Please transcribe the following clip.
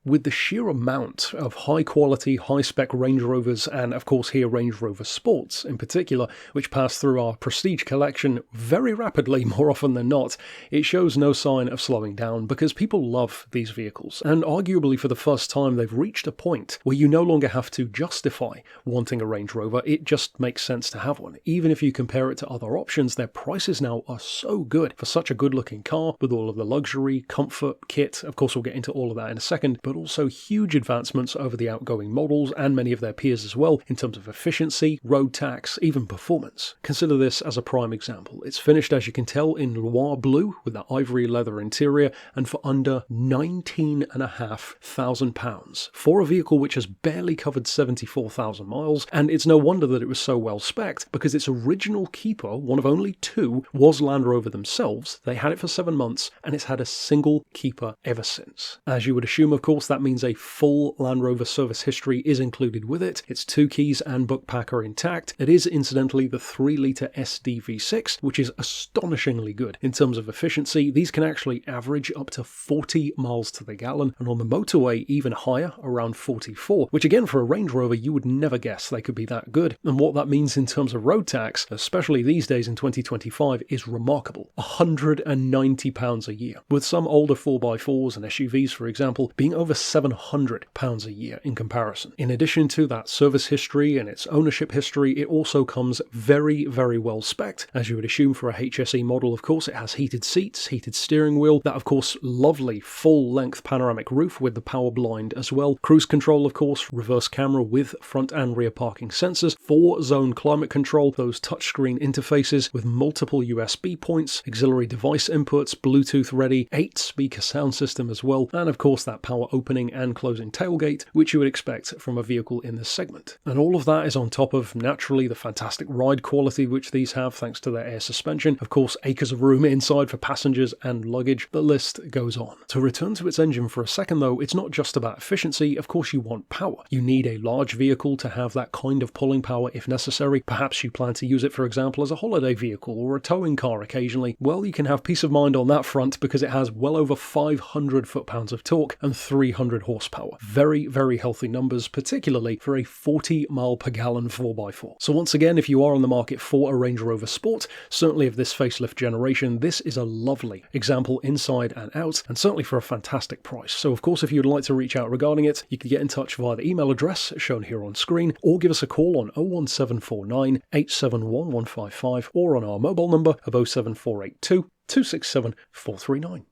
With the sheer amount of high quality, high spec Range Rovers, and of course here Range Rover Sports in particular, which pass through our prestige collection very rapidly more often than not, it shows no sign of slowing down because people love these vehicles, and arguably for the first time they've reached a point where you no longer have to justify wanting a Range Rover. It just makes sense to have one. Even if you compare it to other options, their prices now are so good for such a good looking car with all of the luxury, comfort, kit. Of course we'll get into all of that in a second, but also huge advancements over the outgoing models and many of their peers as well in terms of efficiency, road tax, even performance. Consider this as a prime example. It's finished, as you can tell, in Loire blue with that ivory leather interior and for under £19,500 for a vehicle which has barely covered 74,000 miles, and it's no wonder that it was so well spec'd because its original keeper, one of only two, was Land Rover themselves. They had it for 7 months and it's had a single keeper ever since. As you would assume, of course, that means a full Land Rover service history is included with it. Its 2 keys and book pack are intact. It is incidentally the 3-litre SDV6, which is astonishingly good in terms of efficiency. These can actually average up to 40 miles to the gallon, and on the motorway even higher, around 44, which again for a Range Rover you would never guess they could be that good. And what that means in terms of road tax, especially these days in 2025, is remarkable. £190 a year, with some older 4x4s and SUVs, for example, being over £700 a year in comparison. In addition to that service history and its ownership history, it also comes very, very well spec'd. As you would assume for a HSE model, of course, it has heated seats, heated steering wheel, that of course lovely full-length panoramic roof with the power blind as well, cruise control of course, reverse camera with front and rear parking sensors, 4-zone climate control, those touchscreen interfaces with multiple USB points, auxiliary device inputs, Bluetooth ready, 8-speaker sound system as well, and of course that power opening and closing tailgate, which you would expect from a vehicle in this segment. And all of that is on top of, naturally, the fantastic ride quality which these have thanks to their air suspension, of course acres of room inside for passengers and luggage, the list goes on. To return to its engine for a second though, it's not just about efficiency. Of course you want power. You need a large vehicle to have that kind of pulling power if necessary. Perhaps you plan to use it, for example, as a holiday vehicle or a towing car occasionally. Well, you can have peace of mind on that front because it has well over 500 foot-pounds of torque and 300 horsepower. Very, very healthy numbers, particularly for a 40 mile per gallon 4x4. So once again, if you are on the market for a Range Rover Sport, certainly of this facelift generation, this is a lovely example inside and out, and certainly for a fantastic price. So of course, if you'd like to reach out regarding it, you can get in touch via the email address shown here on screen, or give us a call on 01749 871 155, or on our mobile number of 07482 267 439.